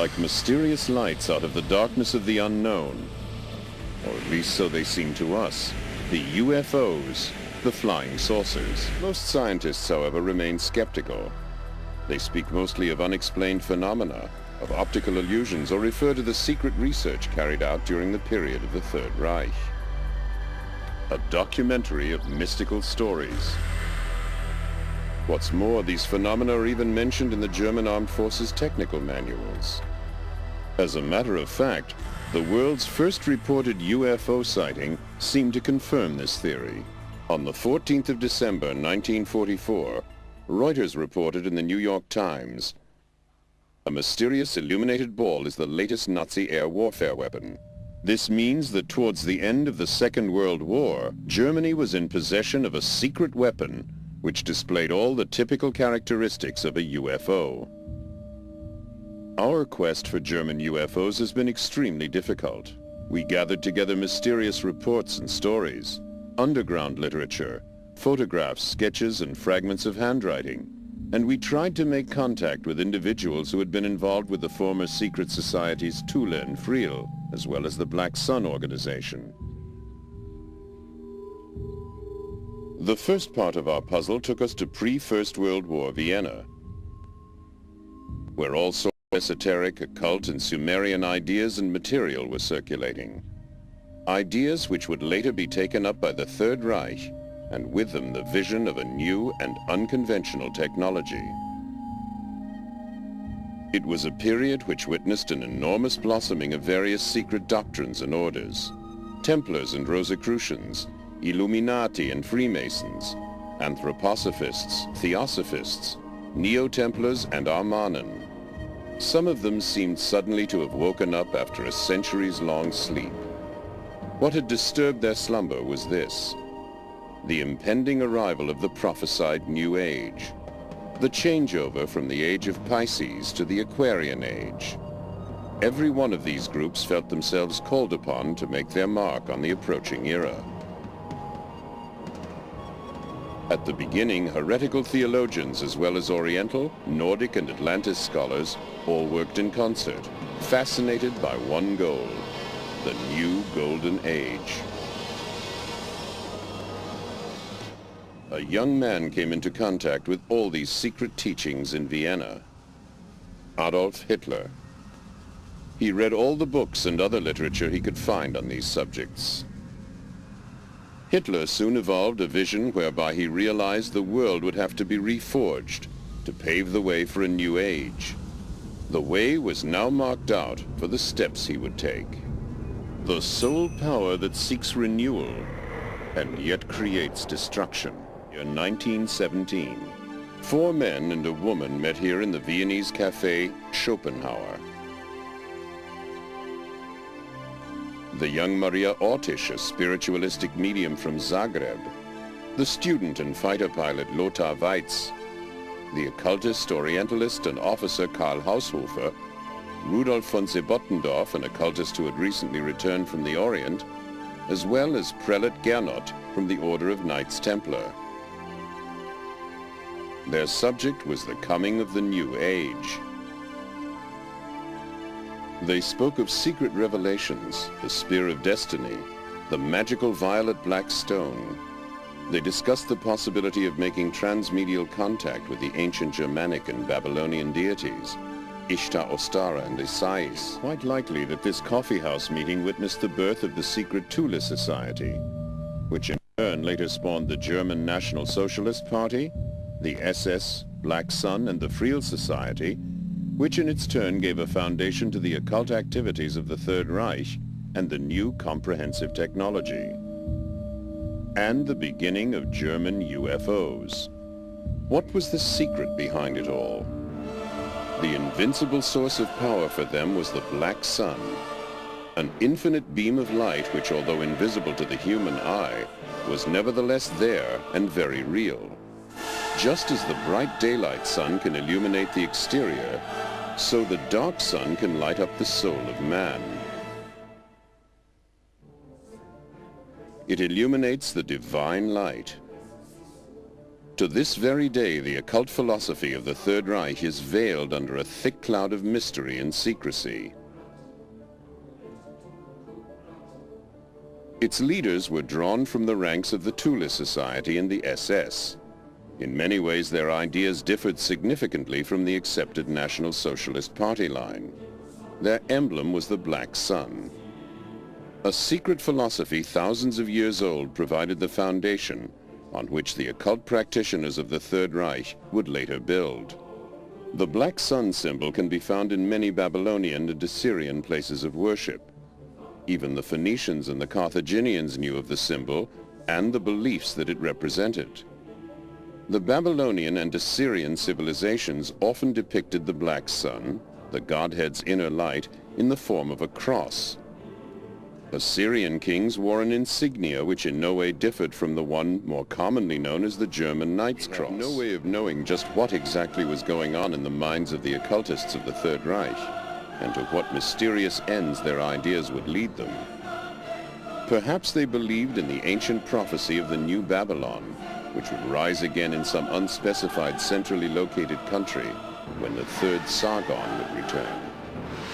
like mysterious lights out of the darkness of the unknown. Or at least so they seem to us. The UFOs, the flying saucers. Most scientists, however, remain skeptical. They speak mostly of unexplained phenomena, of optical illusions, or refer to the secret research carried out during the period of the Third Reich. A documentary of mystical stories. What's more, these phenomena are even mentioned in the German Armed Forces technical manuals. As a matter of fact, the world's first reported UFO sighting seemed to confirm this theory. On the 14th of December, 1944, Reuters reported in the New York Times, "A mysterious illuminated ball is the latest Nazi air warfare weapon. This means that towards the end of the Second World War, Germany was in possession of a secret weapon which displayed all the typical characteristics of a UFO." Our quest for German UFOs has been extremely difficult. We gathered together mysterious reports and stories, underground literature, photographs, sketches, and fragments of handwriting, and we tried to make contact with individuals who had been involved with the former secret societies Thule and Friel, as well as the Black Sun organization. The first part of our puzzle took us to pre-First World War Vienna, where all sorts of esoteric, occult, and Sumerian ideas and material were circulating. Ideas which would later be taken up by the Third Reich, and with them the vision of a new and unconventional technology. It was a period which witnessed an enormous blossoming of various secret doctrines and orders: Templars and Rosicrucians, Illuminati and Freemasons, Anthroposophists, Theosophists, Neo-Templars and Armanen. Some of them seemed suddenly to have woken up after a centuries-long sleep. What had disturbed their slumber was this: the impending arrival of the prophesied New Age, the changeover from the age of Pisces to the Aquarian Age. Every one of these groups felt themselves called upon to make their mark on the approaching era. At the beginning, heretical theologians as well as Oriental, Nordic, and Atlantis scholars all worked in concert, fascinated by one goal: the new Golden Age. A young man came into contact with all these secret teachings in Vienna: Adolf Hitler. He read all the books and other literature he could find on these subjects. Hitler soon evolved a vision whereby he realized the world would have to be reforged to pave the way for a new age. The way was now marked out for the steps he would take. The sole power that seeks renewal and yet creates destruction. In 1917, 4 men and a woman met here in the Viennese cafe Schopenhauer. The young Maria Ortisch, a spiritualistic medium from Zagreb, the student and fighter pilot Lothar Weitz, the occultist, orientalist, and officer Karl Haushofer, Rudolf von Sebottendorf, an occultist who had recently returned from the Orient, as well as Prelate Gernot from the Order of Knights Templar. Their subject was the coming of the New Age. They spoke of secret revelations, the Spear of Destiny, the magical violet black stone. They discussed the possibility of making transmedial contact with the ancient Germanic and Babylonian deities, Ishtar, Ostara, and Isais. Quite likely that this coffeehouse meeting witnessed the birth of the secret Thule Society, which in turn later spawned the German National Socialist Party, the SS, Black Sun, and the Friel Society, which in its turn gave a foundation to the occult activities of the Third Reich and the new comprehensive technology. And the beginning of German UFOs. What was the secret behind it all? The invincible source of power for them was the Black Sun, an infinite beam of light which, although invisible to the human eye, was nevertheless there and very real. Just as the bright daylight sun can illuminate the exterior, so the dark sun can light up the soul of man. It illuminates the divine light. To this very day, the occult philosophy of the Third Reich is veiled under a thick cloud of mystery and secrecy. Its leaders were drawn from the ranks of the Thule Society and the SS. In many ways, their ideas differed significantly from the accepted National Socialist Party line. Their emblem was the black sun. A secret philosophy thousands of years old provided the foundation on which the occult practitioners of the Third Reich would later build. The black sun symbol can be found in many Babylonian and Assyrian places of worship. Even the Phoenicians and the Carthaginians knew of the symbol and the beliefs that it represented. The Babylonian and Assyrian civilizations often depicted the black sun, the Godhead's inner light, in the form of a cross. Assyrian kings wore an insignia which in no way differed from the one more commonly known as the German Knight's Cross. No way of knowing just what exactly was going on in the minds of the occultists of the Third Reich, and to what mysterious ends their ideas would lead them. Perhaps they believed in the ancient prophecy of the New Babylon, which would rise again in some unspecified centrally located country when the third Sargon would return.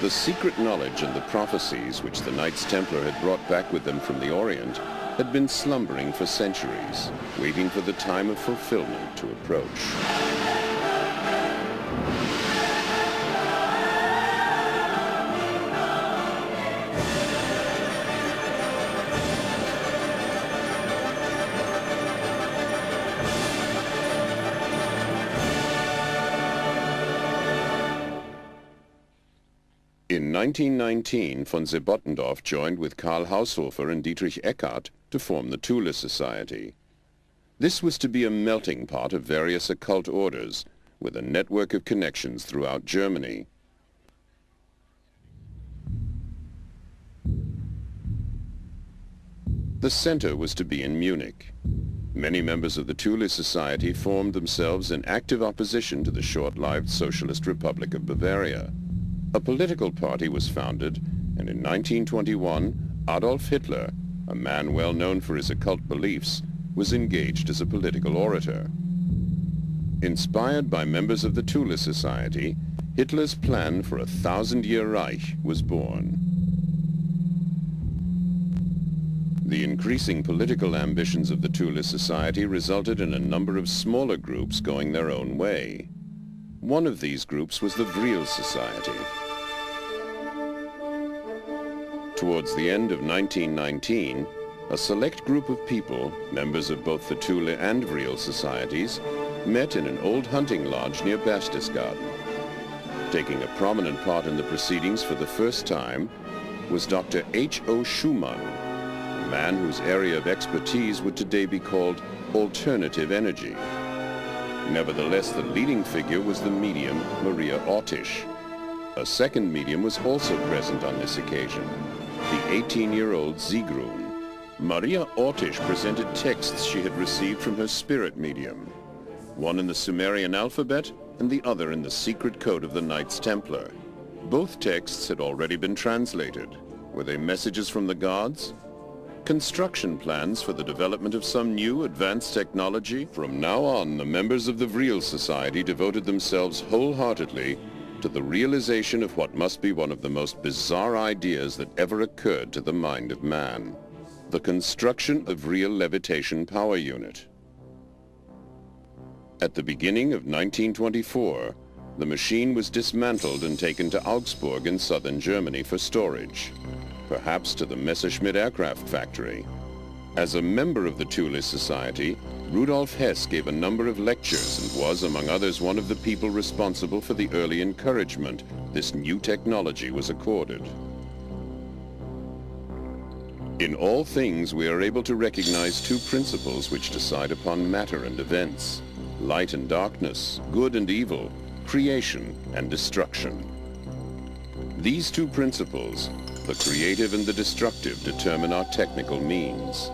The secret knowledge and the prophecies which the Knights Templar had brought back with them from the Orient had been slumbering for centuries, waiting for the time of fulfillment to approach. In 1919, von Sebottendorf joined with Karl Haushofer and Dietrich Eckart to form the Thule Society. This was to be a melting pot of various occult orders, with a network of connections throughout Germany. The center was to be in Munich. Many members of the Thule Society formed themselves in active opposition to the short-lived Socialist Republic of Bavaria. A political party was founded, and in 1921, Adolf Hitler, a man well known for his occult beliefs, was engaged as a political orator. Inspired by members of the Thule Society, Hitler's plan for a 1,000-year Reich was born. The increasing political ambitions of the Thule Society resulted in a number of smaller groups going their own way. One of these groups was the Vril Society. Towards the end of 1919, a select group of people, members of both the Thule and Vril societies, met in an old hunting lodge near Berchtesgaden. Taking a prominent part in the proceedings for the first time was Dr. H.O. Schumann, a man whose area of expertise would today be called alternative energy. Nevertheless, the leading figure was the medium Maria Ortisch. A second medium was also present on this occasion, the 18-year-old Sigrun. Maria Ortisch presented texts she had received from her spirit medium, one in the Sumerian alphabet and the other in the secret code of the Knights Templar. Both texts had already been translated. Were they messages from the gods? Construction plans for the development of some new advanced technology? From now on, the members of the Vril Society devoted themselves wholeheartedly to the realization of what must be one of the most bizarre ideas that ever occurred to the mind of man: the construction of real levitation power unit. At the beginning of 1924, the machine was dismantled and taken to Augsburg in southern Germany for storage, perhaps to the Messerschmitt aircraft factory. As a member of the Thule Society, Rudolf Hess gave a number of lectures and was, among others, one of the people responsible for the early encouragement this new technology was accorded. In all things, we are able to recognize two principles which decide upon matter and events: light and darkness, good and evil, creation and destruction. These two principles, the creative and the destructive, determine our technical means.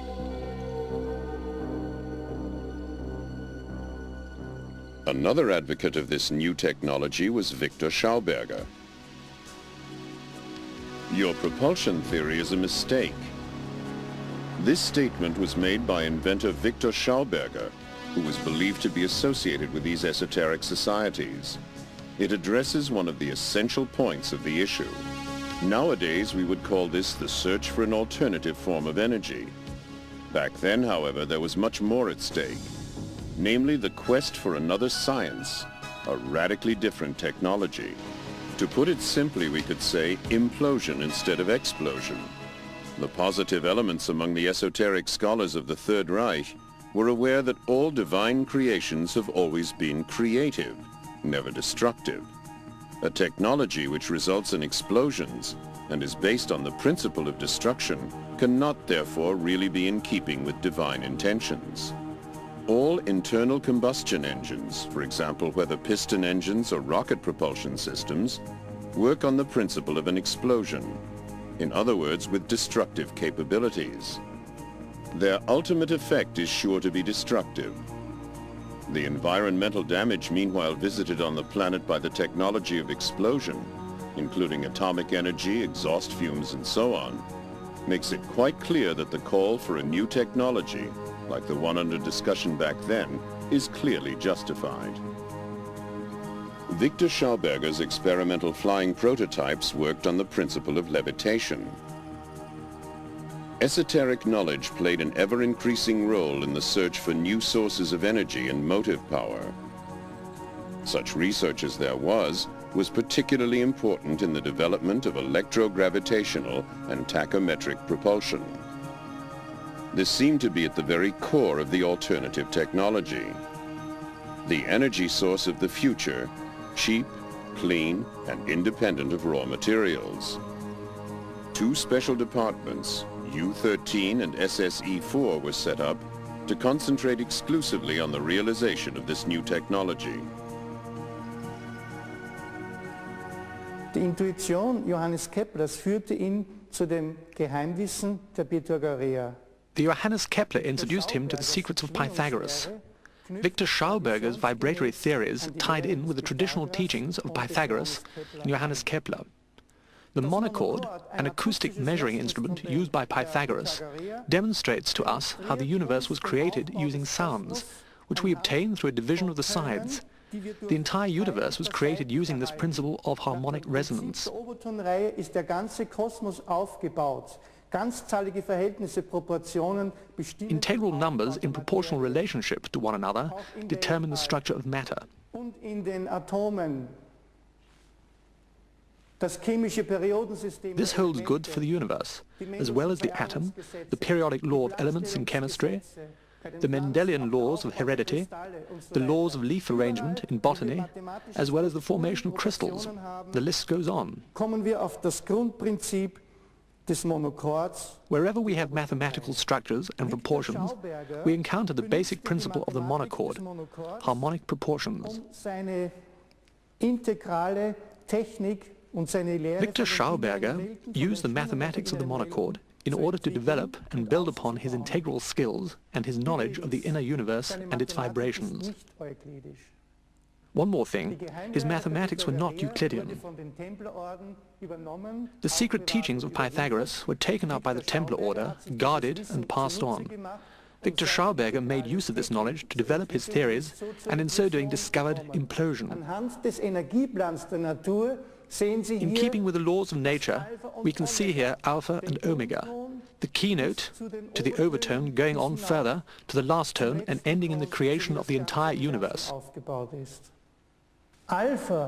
Another advocate of this new technology was Victor Schauberger. "Your propulsion theory is a mistake." This statement was made by inventor Victor Schauberger, who was believed to be associated with these esoteric societies. It addresses one of the essential points of the issue. Nowadays, we would call this the search for an alternative form of energy. Back then, however, there was much more at stake, namely the quest for another science, a radically different technology. To put it simply, we could say implosion instead of explosion. The positive elements among the esoteric scholars of the Third Reich were aware that all divine creations have always been creative, never destructive. A technology which results in explosions and is based on the principle of destruction cannot therefore really be in keeping with divine intentions. All internal combustion engines, for example whether piston engines or rocket propulsion systems, work on the principle of an explosion. In other words, with destructive capabilities. Their ultimate effect is sure to be destructive. The environmental damage meanwhile visited on the planet by the technology of explosion, including atomic energy, exhaust fumes, and so on, makes it quite clear that the call for a new technology, like the one under discussion back then, is clearly justified. Victor Schauberger's experimental flying prototypes worked on the principle of levitation. Esoteric knowledge played an ever-increasing role in the search for new sources of energy and motive power. Such research as there was particularly important in the development of electrogravitational and tachometric propulsion. This seemed to be at the very core of the alternative technology. The energy source of the future, cheap, clean, and independent of raw materials. Two special departments, U-13 and SSE-4, were set up to concentrate exclusively on the realization of this new technology. Die Intuition Johannes Keplers führte ihn zu dem Geheimwissen der Pythagoreer. The Johannes Kepler introduced him to the secrets of Pythagoras. Victor Schauberger's vibratory theories tied in with the traditional teachings of Pythagoras and Johannes Kepler. The monochord, an acoustic measuring instrument used by Pythagoras, demonstrates to us how the universe was created using sounds, which we obtain through a division of the sides. The entire universe was created using this principle of harmonic resonance. Integral numbers in proportional relationship to one another determine the structure of matter. This holds good for the universe, as well as the atom, the periodic law of elements in chemistry, the Mendelian laws of heredity, the laws of leaf arrangement in botany, as well as the formation of crystals. The list goes on. Wherever we have mathematical structures and proportions, we encounter the basic principle of the monochord, harmonic proportions. Victor Schauberger used the mathematics of the monochord in order to develop and build upon his integral skills and his knowledge of the inner universe and its vibrations. One more thing, his mathematics were not Euclidean. The secret teachings of Pythagoras were taken up by the Templar order, guarded and passed on. Victor Schauberger made use of this knowledge to develop his theories and in so doing discovered implosion. In keeping with the laws of nature, we can see here alpha and omega, the keynote to the overtone going on further to the last tone and ending in the creation of the entire universe.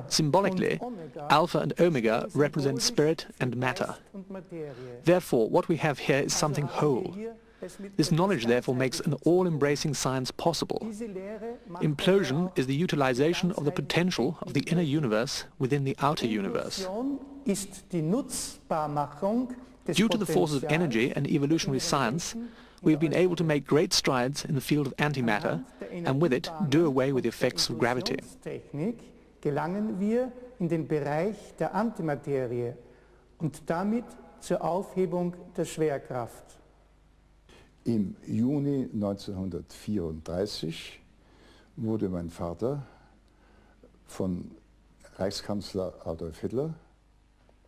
Symbolically, alpha and omega represent spirit and matter. Therefore, what we have here is something whole. This knowledge therefore makes an all-embracing science possible. Implosion is the utilization of the potential of the inner universe within the outer universe. Due to the forces of energy and evolutionary science, we have been able to make great strides in the field of antimatter and with it do away with the effects of gravity. Gelangen wir in den Bereich der Antimaterie und damit zur Aufhebung der Schwerkraft. Im Juni 1934 wurde mein Vater von Reichskanzler Adolf Hitler.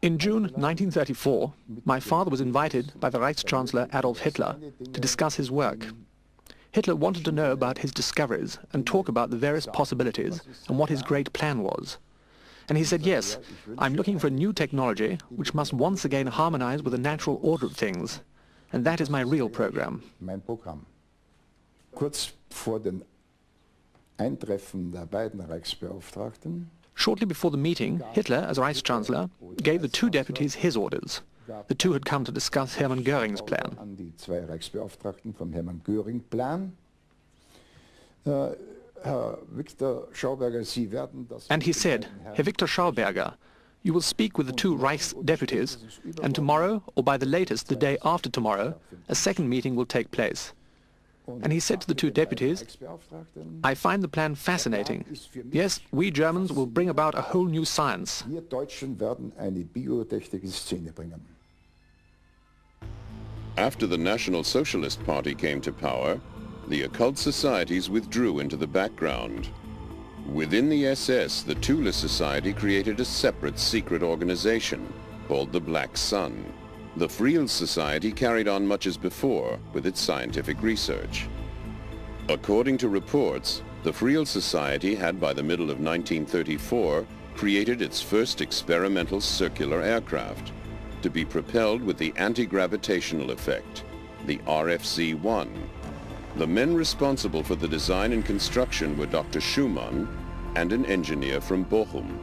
In June 1934, my father was invited by the Reichschancellor Adolf Hitler to discuss his work. Hitler wanted to know about his discoveries and talk about the various possibilities and what his great plan was. And he said, yes, I'm looking for a new technology which must once again harmonize with the natural order of things. And that is my real program. Mein Programm. Kurz vor dem Eintreffen der beiden Reichsbeauftragten. Shortly before the meeting, Hitler, as Reichschancellor, gave the two deputies his orders. The two had come to discuss Hermann Göring's plan. An die zwei Reichsbeauftragten vom Hermann Göring Plan. Herr Victor Schauberger, Sie werden das... And he said, Herr Victor Schauberger, you will speak with the two Reichs deputies, and tomorrow, or by the latest the day after tomorrow, a second meeting will take place. And he said to the two deputies, I find the plan fascinating. Yes, we Germans will bring about a whole new science. Wir Deutschen werden eine biotechnische Szene bringen. After the National Socialist Party came to power, the occult societies withdrew into the background. Within the SS, the Thule Society created a separate secret organization called the Black Sun. The Friel Society carried on much as before with its scientific research. According to reports, the Friel Society had by the middle of 1934 created its first experimental circular aircraft to be propelled with the anti-gravitational effect, the RFC-1. The men responsible for the design and construction were Dr. Schumann and an engineer from Bochum.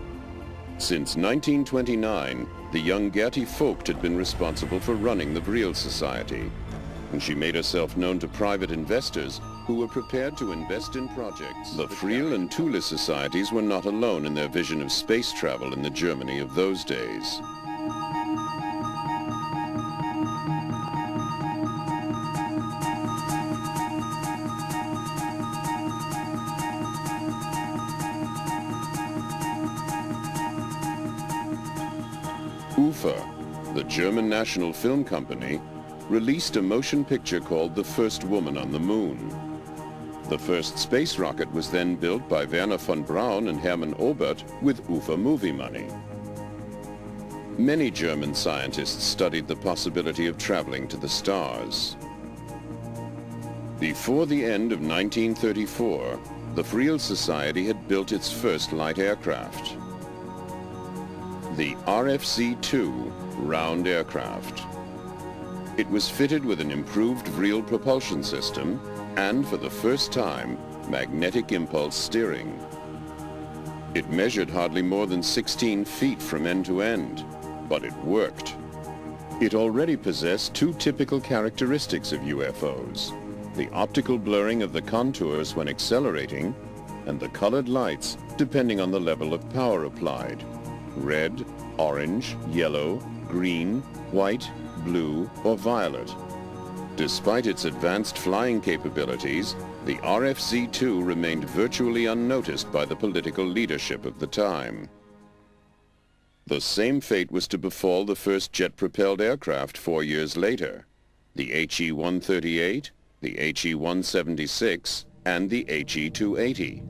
Since 1929, the young Gertie Vogt had been responsible for running the Friel Society, and she made herself known to private investors who were prepared to invest in projects. The Friel and Thule societies were not alone in their vision of space travel in the Germany of those days. UFA, the German national film company, released a motion picture called The First Woman on the Moon. The first space rocket was then built by Werner von Braun and Hermann Obert with UFA movie money. Many German scientists studied the possibility of traveling to the stars. Before the end of 1934, the Friel Society had built its first light aircraft, the RFC-2 round aircraft. It was fitted with an improved Friel propulsion system and, for the first time, magnetic impulse steering. It measured hardly more than 16 feet from end to end, but it worked. It already possessed two typical characteristics of UFOs: the optical blurring of the contours when accelerating, and the colored lights depending on the level of power applied: red, orange, yellow, green, white, blue, or violet. Despite its advanced flying capabilities, the RFC-2 remained virtually unnoticed by the political leadership of the time. The same fate was to befall the first jet-propelled aircraft 4 years later, the HE-138, the HE-176, and the HE-280.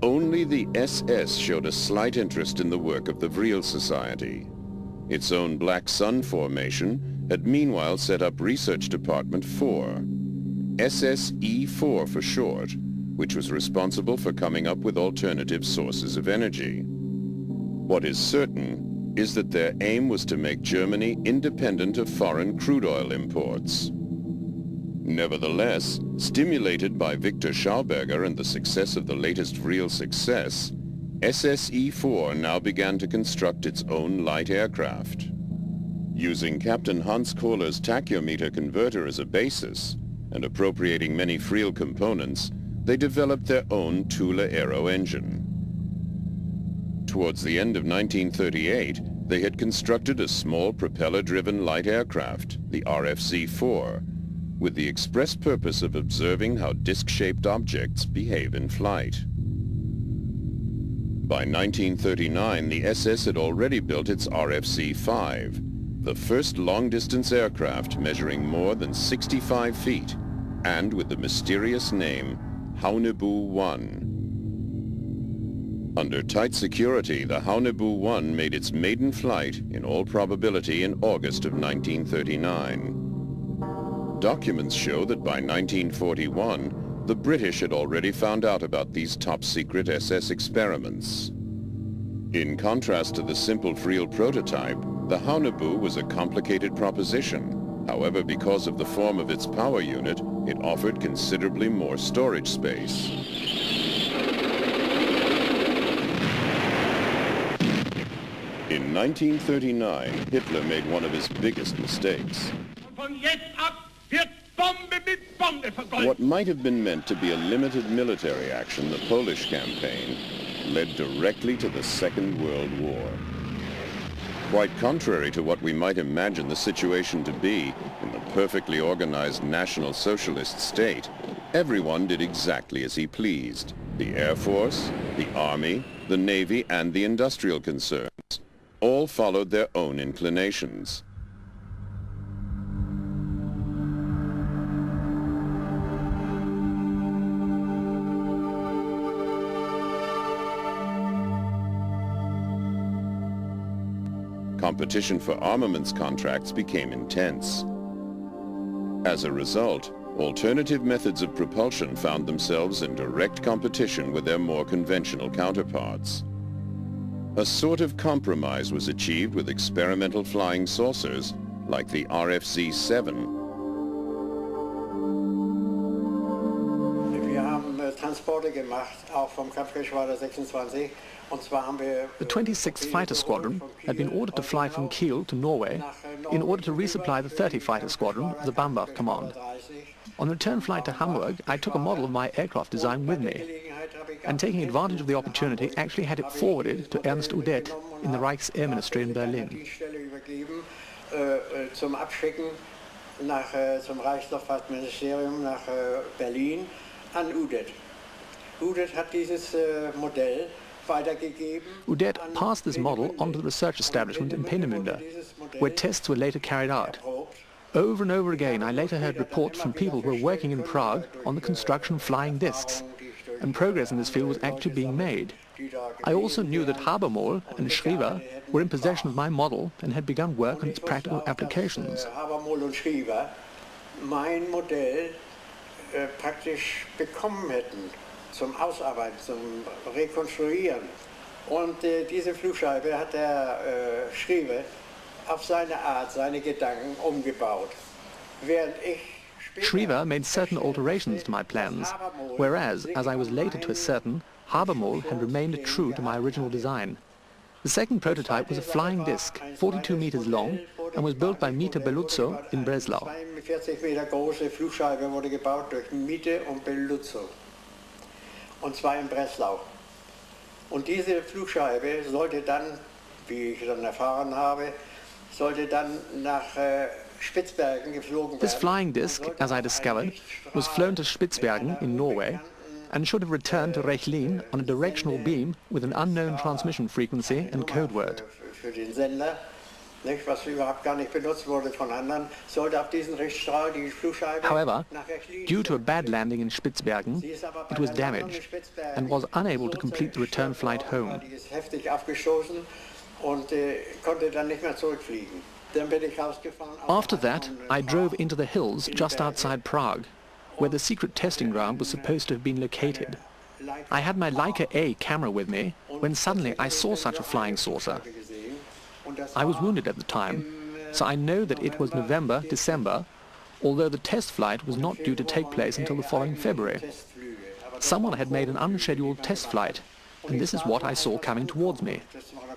Only the SS showed a slight interest in the work of the Friel Society. Its own Black Sun formation had meanwhile set up Research Department 4, SSE-4 for short, which was responsible for coming up with alternative sources of energy. What is certain is that their aim was to make Germany independent of foreign crude oil imports. Nevertheless, stimulated by Victor Schauberger and the success of the latest Friel success, SSE-4 now began to construct its own light aircraft. Using Captain Hans Kohler's tachyometer converter as a basis, and appropriating many Friel components, they developed their own Thule Aero engine. Towards the end of 1938, they had constructed a small propeller-driven light aircraft, the RFC-4, with the express purpose of observing how disc-shaped objects behave in flight. By 1939, the SS had already built its RFC-5, the first long-distance aircraft measuring more than 65 feet, and with the mysterious name Haunebu-1. Under tight security, the Haunebu-1 made its maiden flight, in all probability, in August of 1939. documents show that by 1941, the British had already found out about these top-secret SS experiments. In contrast to the simple Friel prototype, the Haunebu was a complicated proposition. However, because of the form of its power unit, it offered considerably more storage space. In 1939, Hitler made one of his biggest mistakes. What might have been meant to be a limited military action, the Polish campaign, led directly to the Second World War. Quite contrary to what we might imagine the situation to be in the perfectly organized National Socialist state, everyone did exactly as he pleased. The Air Force, the Army, the Navy, and the industrial concerns all followed their own inclinations. Competition for armaments contracts became intense. As a result, alternative methods of propulsion found themselves in direct competition with their more conventional counterparts. A sort of compromise was achieved with experimental flying saucers like the RFC-7. The 26th Fighter Squadron had been ordered to fly from Kiel to Norway in order to resupply the 30 Fighter Squadron of the Bambach Command. On the return flight to Hamburg, I took a model of my aircraft design with me, and taking advantage of the opportunity, actually had it forwarded to Ernst Udet in the Reich's Air Ministry in Berlin. Zum Abschicken zum Reichsluftfahrtministerium nach Berlin an Udet. Udet hat dieses Modell weitergegeben. Udet passed this model on to the research establishment in Peenemünde, where tests were later carried out. Over and over again, I later heard reports from people who were working in Prague on the construction of flying discs, and progress in this field was actually being made. I also knew that Habermohl and Schriever were in possession of my model and had begun work on its practical applications. Habermohl und Schriever mein Modell praktisch bekommen hätten zum Ausarbeiten, zum Rekonstruieren. Und diese Flugscheibe hat der Schriever auf seine Art, seine Gedanken umgebaut. Während ich Schriever made certain alterations to my plans, whereas, as I was later to ascertain, Habermohl had remained true to my original design. The second prototype was a flying disc, 42 meters long, and was built by Miete Beluzzo in Breslau. 42 Meter große Flugscheibe wurde gebaut durch Miete und Beluzzo, und zwar in Breslau. Und diese Flugscheibe sollte dann, wie ich dann erfahren habe, sollte dann nach Spitzbergen geflogen werden. This flying disc, as I discovered, was flown to Spitzbergen in Norway and should have returned to Rechlin on a directional beam with an unknown transmission frequency and code word. Für den Sender, nicht, was überhaupt gar nicht benutzt wurde von anderen, sollte auf diesen Richtstrahl die Flugscheibe. However, due to a bad landing in Spitzbergen, it was damaged and was unable to complete the return flight home. Die ist heftig abgestoßen und konnte dann nicht mehr zurückfliegen. Dann bin ich rausgefahren. After that, I drove into the hills just outside Prague, where the secret testing ground was supposed to have been located. I had my Leica A camera with me when suddenly I saw such a flying saucer. I was wounded at the time, so I know that it was November, December, although the test flight was not due to take place until the following February. Someone had made an unscheduled test flight, and this is what I saw coming towards me.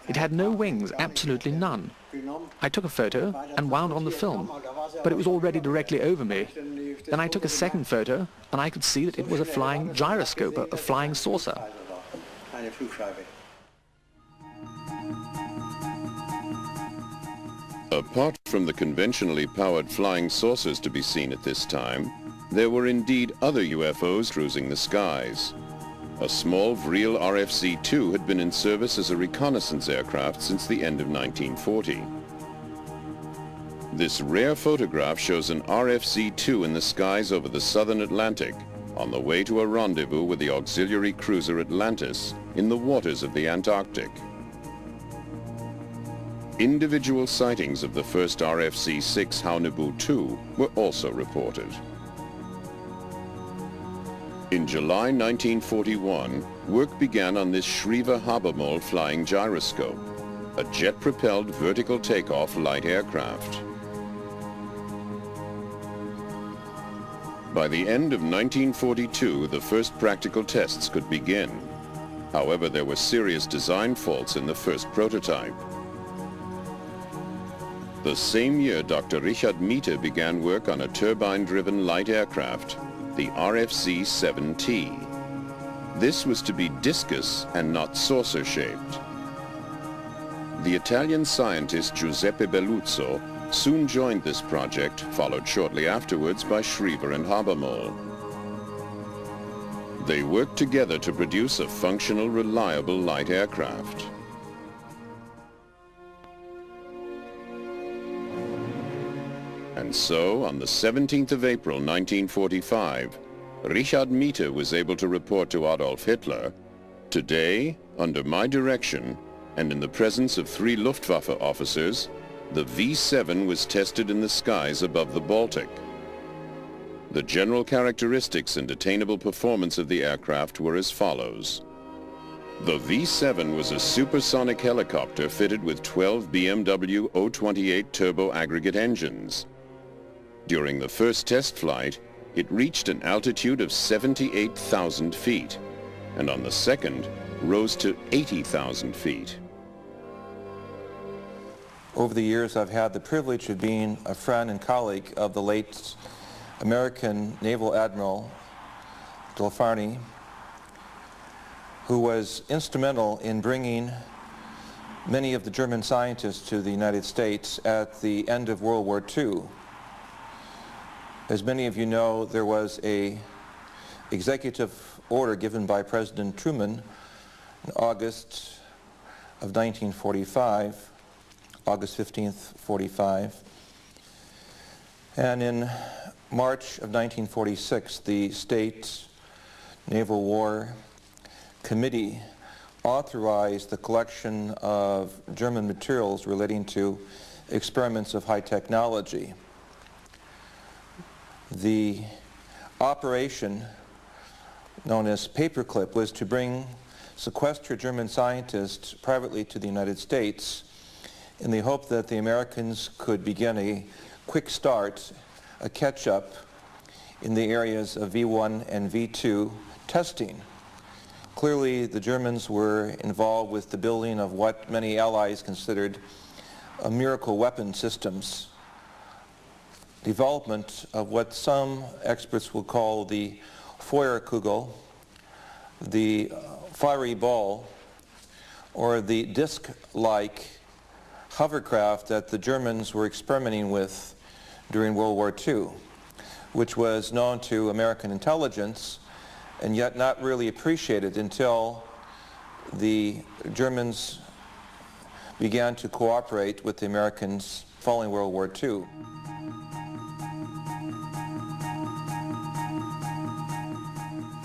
It had no wings, absolutely none. I took a photo and wound on the film, but it was already directly over me. Then I took a second photo, and I could see that it was a flying gyroscope, a flying saucer. Apart from the conventionally powered flying saucers to be seen at this time, there were indeed other UFOs cruising the skies. A small Vril RFC-2 had been in service as a reconnaissance aircraft since the end of 1940. This rare photograph shows an RFC-2 in the skies over the southern Atlantic, on the way to a rendezvous with the auxiliary cruiser Atlantis in the waters of the Antarctic. Individual sightings of the first RFC-6 Haunebu II were also reported. In July 1941, work began on this Schriever-Habermohl flying gyroscope, a jet-propelled vertical takeoff light aircraft. By the end of 1942, the first practical tests could begin. However, there were serious design faults in the first prototype. The same year, Dr. Richard Miete began work on a turbine-driven light aircraft, the RFC-7T. This was to be discus and not saucer-shaped. The Italian scientist Giuseppe Belluzzo soon joined this project, followed shortly afterwards by Schriever and Habermohl. They worked together to produce a functional, reliable light aircraft. And so, on the 17th of April 1945, Richard Miete was able to report to Adolf Hitler, "Today, under my direction, and in the presence of 3 Luftwaffe officers, the V-7 was tested in the skies above the Baltic. The general characteristics and attainable performance of the aircraft were as follows. The V-7 was a supersonic helicopter fitted with 12 BMW 028 turbo aggregate engines. During the first test flight, it reached an altitude of 78,000 feet, and on the second, rose to 80,000 feet. Over the years, I've had the privilege of being a friend and colleague of the late American Naval Admiral Delfarny, who was instrumental in bringing many of the German scientists to the United States at the end of World War II. As many of you know, there was an executive order given by President Truman in August of 1945, August 15th, 45. And in March of 1946, the State Naval War Committee authorized the collection of German materials relating to experiments of high technology. The operation known as Paperclip was to bring sequestered German scientists privately to the United States in the hope that the Americans could begin a quick start, a catch-up in the areas of V1 and V2 testing. Clearly, the Germans were involved with the building of what many allies considered a miracle weapon systems, development of what some experts will call the Feuerkugel, the fiery ball, or the disc-like hovercraft that the Germans were experimenting with during World War II, which was known to American intelligence and yet not really appreciated until the Germans began to cooperate with the Americans following World War II.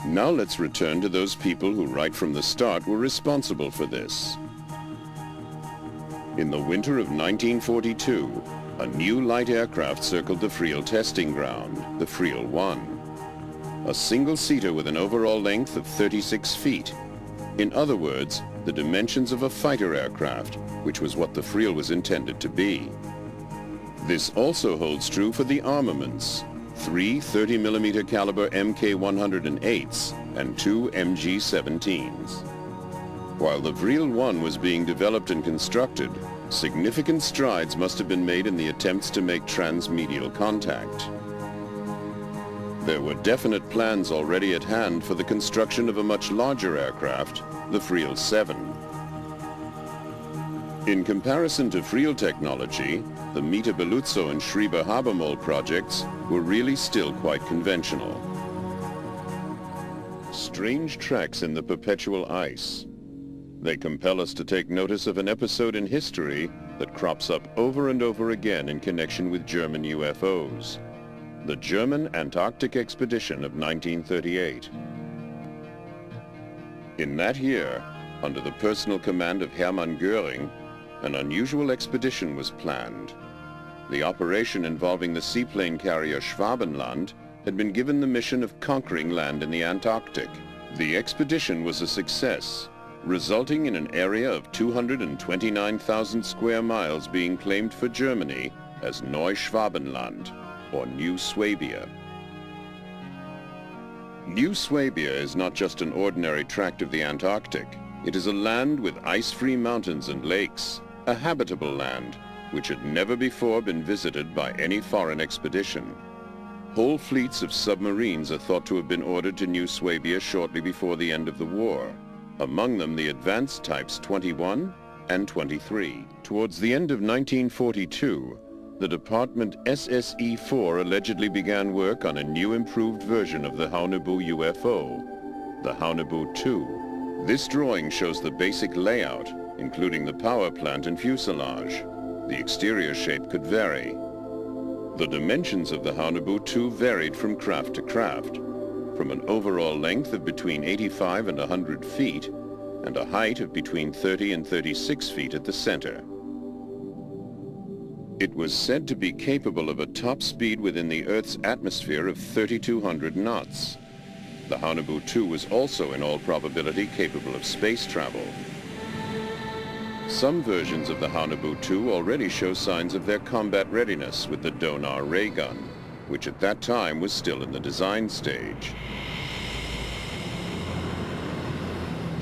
Now let's return to those people who right from the start were responsible for this. In the winter of 1942, a new light aircraft circled the Friel testing ground, the Friel 1. A single-seater with an overall length of 36 feet. In other words, the dimensions of a fighter aircraft, which was what the Friel was intended to be. This also holds true for the armaments. 3 30mm caliber Mk108s and 2 MG17s. While the Vril 1 was being developed and constructed, significant strides must have been made in the attempts to make transmedial contact. There were definite plans already at hand for the construction of a much larger aircraft, the Vril 7. In comparison to Friel technology, the Miete Belluzzo and Schriever Habermohl projects were really still quite conventional. Strange tracks in the perpetual ice. They compel us to take notice of an episode in history that crops up over and over again in connection with German UFOs. The German Antarctic expedition of 1938. In that year, under the personal command of Hermann Göring, an unusual expedition was planned. The operation involving the seaplane carrier Schwabenland had been given the mission of conquering land in the Antarctic. The expedition was a success, resulting in an area of 229,000 square miles being claimed for Germany as Neuschwabenland, or New Swabia. New Swabia is not just an ordinary tract of the Antarctic. It is a land with ice-free mountains and lakes, a habitable land which had never before been visited by any foreign expedition. Whole fleets of submarines are thought to have been ordered to New Swabia shortly before the end of the war, among them the advanced types 21 and 23. Towards the end of 1942, the Department SSE-4 allegedly began work on a new improved version of the Haunebu UFO, the Haunebu 2. This drawing shows the basic layout, including the power plant and fuselage. The exterior shape could vary. The dimensions of the Haunebu 2 varied from craft to craft, from an overall length of between 85 and 100 feet, and a height of between 30 and 36 feet at the center. It was said to be capable of a top speed within the Earth's atmosphere of 3,200 knots. The Haunebu 2 was also in all probability capable of space travel. Some versions of the Haunebu 2 already show signs of their combat readiness with the Donar ray gun, which at that time was still in the design stage.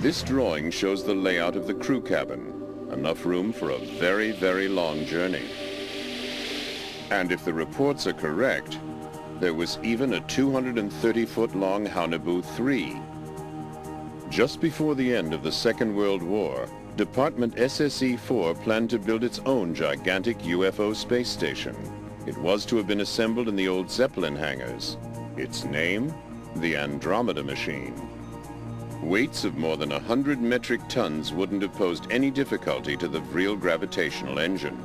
This drawing shows the layout of the crew cabin, enough room for a very, very long journey. And if the reports are correct, there was even a 230-foot-long Haunebu 3. Just before the end of the Second World War, Department SSE-4 planned to build its own gigantic UFO space station. It was to have been assembled in the old Zeppelin hangars. Its name? The Andromeda Machine. Weights of more than 100 metric tons wouldn't have posed any difficulty to the Vril gravitational engine.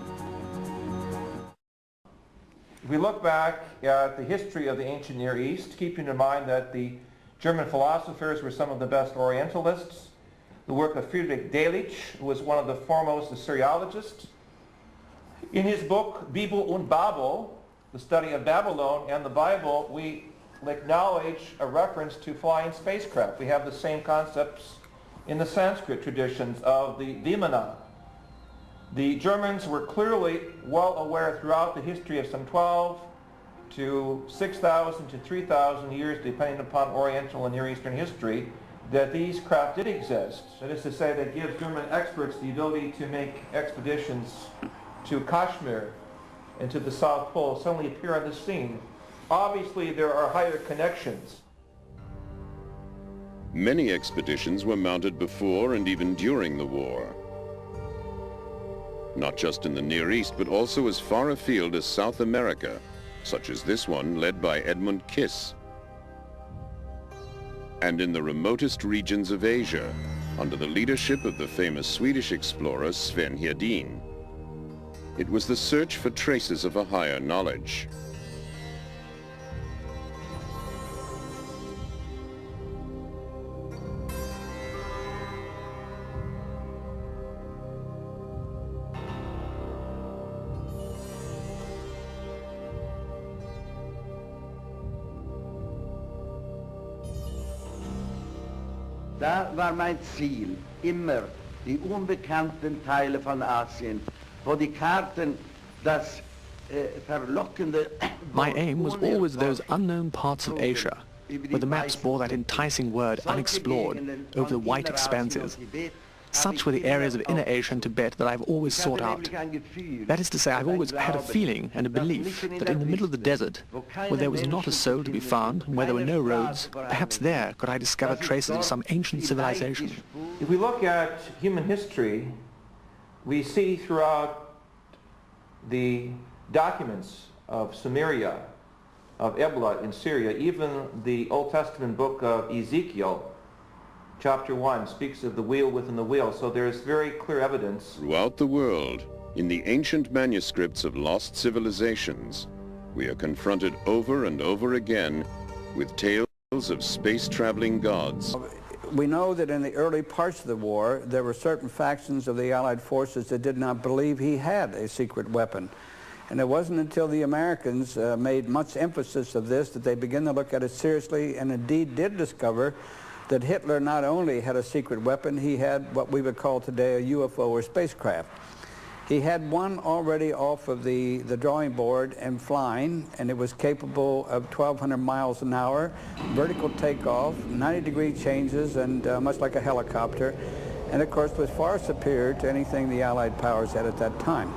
If we look back at the history of the ancient Near East, keeping in mind that the German philosophers were some of the best Orientalists, the work of Friedrich Delitzsch, who was one of the foremost Assyriologists. In his book, Bibel und Babel, the study of Babylon and the Bible, we acknowledge a reference to flying spacecraft. We have the same concepts in the Sanskrit traditions of the Vimanas. The Germans were clearly well aware throughout the history of some 12 to 6,000 to 3,000 years, depending upon Oriental and Near Eastern history, that these craft did exist. That is to say, that gives German experts the ability to make expeditions to Kashmir and to the South Pole suddenly appear on the scene. Obviously, there are higher connections. Many expeditions were mounted before and even during the war. Not just in the Near East, but also as far afield as South America, such as this one led by Edmund Kiss. And in the remotest regions of Asia, under the leadership of the famous Swedish explorer Sven Hedin. It was the search for traces of a higher knowledge. Da war mein Ziel immer die unbekannten Teile von Asien, wo die Karten das verlockende... My aim was always those unknown parts of Asia, where the maps bore that enticing word unexplored over the white expanses. Such were the areas of Inner Asia and Tibet that I've always sought out. That is to say, I've always had a feeling and a belief that in the middle of the desert, where there was not a soul to be found and where there were no roads, perhaps there could I discover traces of some ancient civilization. If we look at human history, we see throughout the documents of Sumeria, of Ebla in Syria, even the Old Testament book of Ezekiel, Chapter 1 speaks of the wheel within the wheel, so there is very clear evidence. Throughout the world, in the ancient manuscripts of lost civilizations, we are confronted over and over again with tales of space-traveling gods. We know that in the early parts of the war, there were certain factions of the Allied forces that did not believe he had a secret weapon. And it wasn't until the Americans made much emphasis of this that they began to look at it seriously, and indeed did discover that Hitler not only had a secret weapon, he had what we would call today a UFO or spacecraft. He had one already off of the drawing board and flying, and it was capable of 1,200 miles an hour, vertical takeoff, 90-degree changes, and much like a helicopter, and of course was far superior to anything the Allied powers had at that time.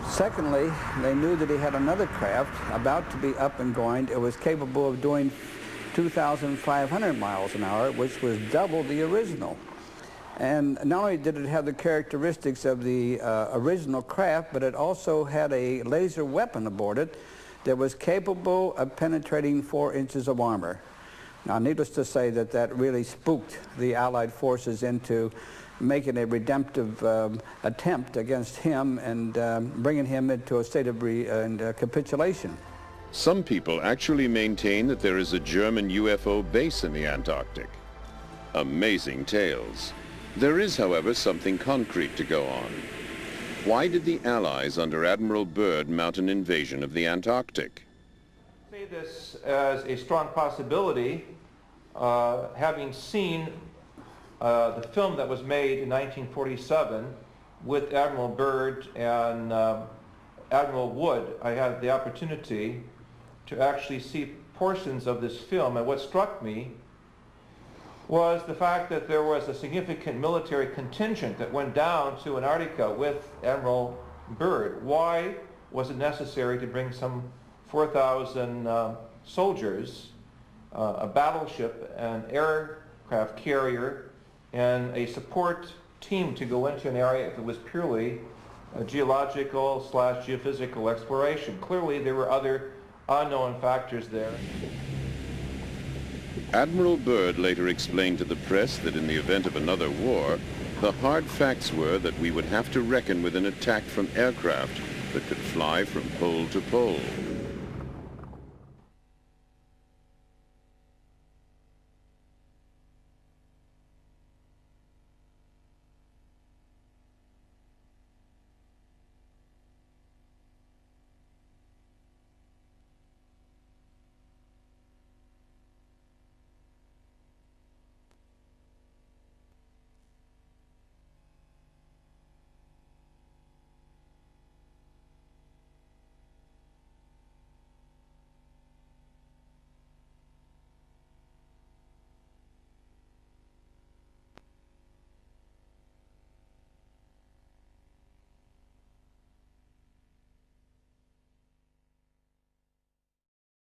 Secondly, they knew that he had another craft about to be up and going. It was capable of doing 2,500 miles an hour, which was double the original. And not only did it have the characteristics of the original craft, but it also had a laser weapon aboard it that was capable of penetrating 4 inches of armor. Now, needless to say that that really spooked the Allied forces into making a redemptive attempt against him and bringing him into a state of capitulation. Some people actually maintain that there is a German UFO base in the Antarctic. Amazing tales. There is, however, something concrete to go on. Why did the Allies under Admiral Byrd mount an invasion of the Antarctic? I say this as a strong possibility, having seen the film that was made in 1947 with Admiral Byrd and Admiral Wood. I had the opportunity to actually see portions of this film, and what struck me was the fact that there was a significant military contingent that went down to Antarctica with Admiral Byrd. Why was it necessary to bring some 4,000 soldiers, a battleship, an aircraft carrier, and a support team to go into an area if it was purely a geological / geophysical exploration? Clearly there were other unknown factors there. Admiral Byrd later explained to the press that in the event of another war, the hard facts were that we would have to reckon with an attack from aircraft that could fly from pole to pole.